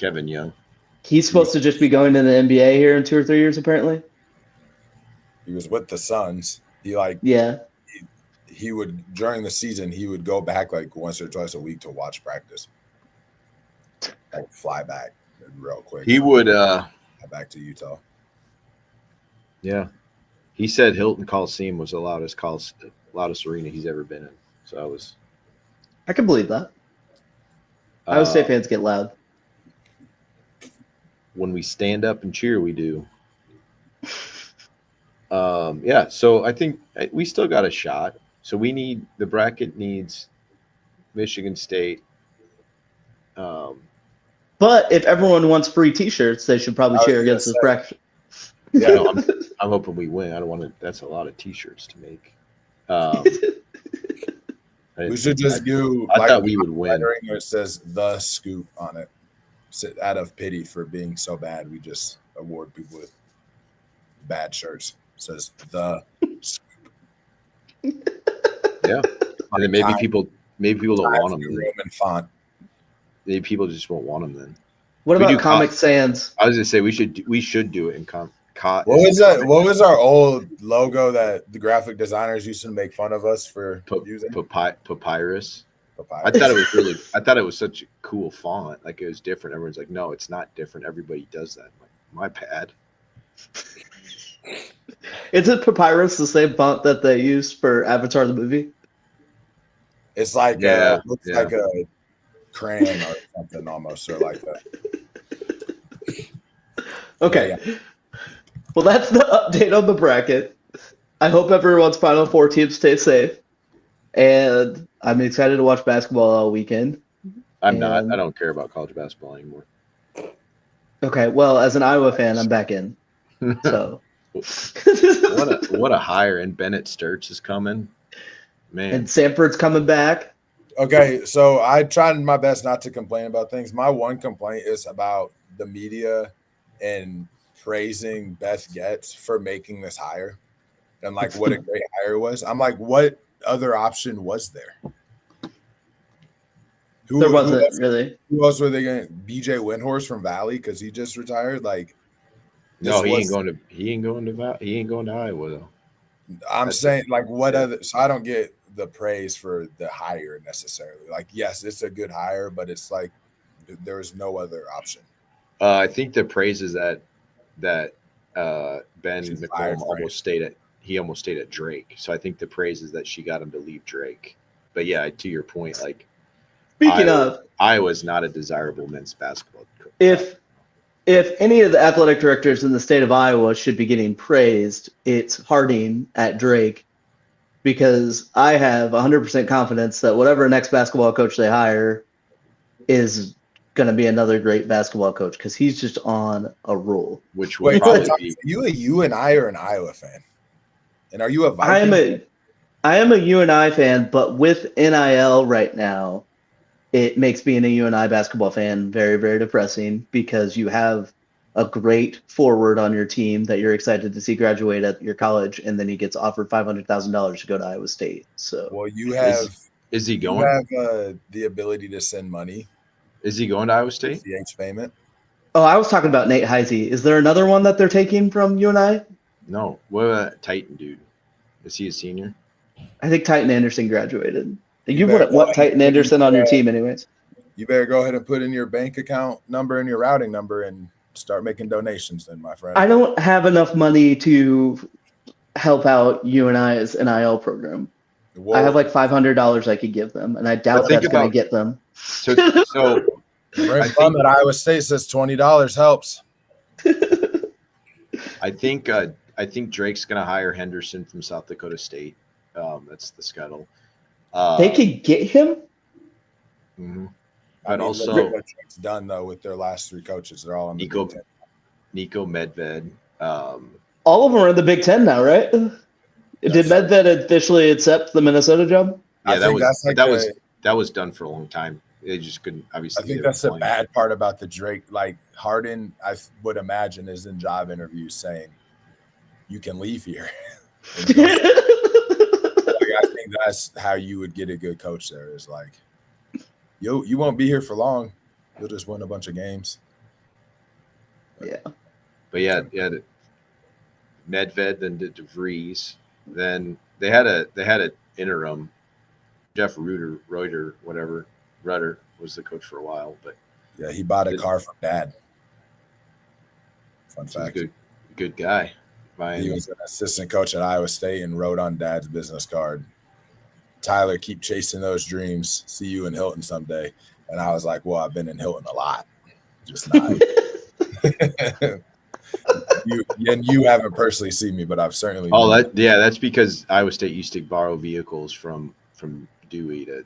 He's supposed to just be going to the NBA here in 2 or 3 years, apparently. He was with the Suns. He would, during the season, he would go back like once or twice a week to watch practice. Like fly back real quick. He would back to Utah. Yeah. He said Hilton Coliseum was the loudest arena he's ever been in. So I can believe that. Iowa State fans get loud. When we stand up and cheer, we do. Yeah, so I think we still got a shot. So the bracket needs Michigan State. But if everyone wants free T-shirts, they should probably cheer against this bracket. Yeah, I'm hoping we win. I don't want to. That's a lot of T-shirts to make. We should just do. I thought we would win. It says "The Scoop" on it. Out of pity for being so bad, we just award people with bad shirts. It says "The Scoop." Yeah, and then maybe people don't want them. Roman font. Maybe people just won't want them then. What about Comic Sans? I was gonna say we should do it in What was that? What was our old logo that the graphic designers used to make fun of us for using? Papyrus. I thought it was such a cool font. Like, it was different. Everyone's like, no, it's not different. Everybody does that. I'm like, my bad. Isn't Papyrus the same font that they used for Avatar the movie? It's like looks like a crayon or something almost, or like that. Okay. Yeah. Well, that's the update on the bracket. I hope everyone's Final Four teams stay safe. And I'm excited to watch basketball all weekend. I'm not. I don't care about college basketball anymore. Okay. Well, as an Iowa fan, I'm back in. So. what a hire. And Bennett Sturts is coming. Man. And Sanford's coming back. Okay. So I tried my best not to complain about things. My one complaint is about the media and praising Beth Getz for making this hire and like what a great hire was. I'm like, what other option was there? There wasn't really. Who else were they going to? BJ Windhorst from Valley because he just retired. Like, no, he ain't going to Iowa though. I'm saying like what other? So I don't get the praise for the hire necessarily. Like, yes, it's a good hire, but it's like there's no other option. I think the praise is that Ben McCollum almost stayed at Drake. So I think the praise is that she got him to leave Drake. But yeah, to your point, like Iowa's not a desirable men's basketball coach. If any of the athletic directors in the state of Iowa should be getting praised, it's Harding at Drake, because I have 100% confidence that whatever next basketball coach they hire is going to be another great basketball coach because he's just on a roll. Which would probably be. You a UNI or an Iowa fan? And are you a Viking? I am a UNI fan, but with NIL right now, it makes being a UNI basketball fan very, very depressing because you have a great forward on your team that you're excited to see graduate at your college, and then he gets offered $500,000 to go to Iowa State. So, well, you have. Is he going? You have the ability to send money. Is he going to Iowa State? CH payment. Oh, I was talking about Nate Heisey. Is there another one that they're taking from UNI? No. What about that Titan dude? Is he a senior? I think Titan Anderson graduated. You wouldn't want Titan Anderson on your team anyways. You better go ahead and put in your bank account number and your routing number and start making donations then, my friend. I don't have enough money to help out UNI's NIL program. Whoa. I have like $500 I could give them, and I doubt that's going to get them. So I think at Iowa State says $20 helps. I think Drake's going to hire Henderson from South Dakota State. That's the scuttle. They could get him. Mm-hmm. But also, Drake's done though with their last three coaches. They're all in the Big Ten. Nico Medved. All of them are in the Big Ten now, right? Did Medved officially accept the Minnesota job? Yeah, that was done for a long time. They just couldn't obviously. I think that's the bad part about the Drake. Like Harden, I would imagine is in job interviews saying, "You can leave here." Like, I think that's how you would get a good coach. There is like, you won't be here for long. You'll just win a bunch of games. Yeah, but yeah. Medved, then did DeVries. Then they had an interim. Jeff Reuter, whatever. Rutter was the coach for a while, but yeah, he bought a car from Dad. Fun fact. Good guy. He was an assistant coach at Iowa State and wrote on Dad's business card, "Tyler, keep chasing those dreams. See you in Hilton someday." And I was like, "Well, I've been in Hilton a lot, just not." You haven't personally seen me, but I've certainly. That's because Iowa State used to borrow vehicles from Dewey to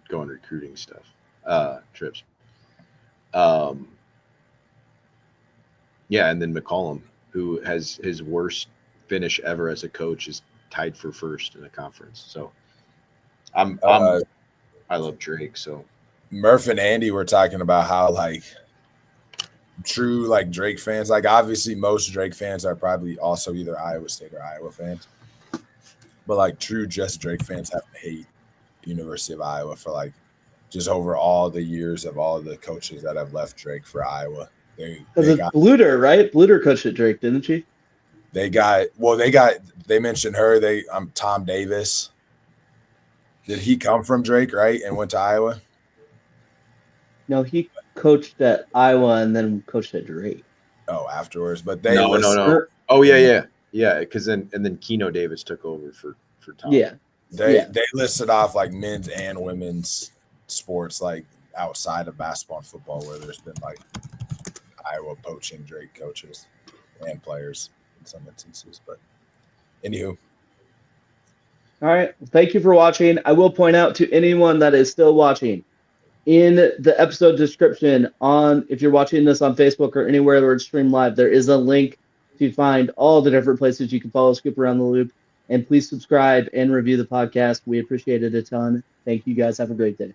go on recruiting trips. Yeah, and then McCollum, who has his worst finish ever as a coach, is tied for first in the conference. So I love Drake. So Murph and Andy were talking about how like true like Drake fans, like obviously most Drake fans are probably also either Iowa State or Iowa fans, but like true just Drake fans have to hate University of Iowa for like just over all the years of all of the coaches that have left Drake for Iowa. They got Bluter, right? Bluter coached at Drake, didn't she? They mentioned her. Tom Davis. Did he come from Drake, right? And went to Iowa? No, he coached at Iowa and then coached at Drake. Oh, afterwards. But they no. Oh yeah. Because then Keno Davis took over for Tom. Yeah. They listed off like men's and women's sports, like outside of basketball and football, where there's been like Iowa poaching Drake coaches and players in some instances. But anywho. All right. Thank you for watching. I will point out to anyone that is still watching, in the episode description if you're watching this on Facebook or anywhere where it's streamed live, there is a link to find all the different places you can follow Scoop Around the Loop. And please subscribe and review the podcast. We appreciate it a ton. Thank you guys. Have a great day.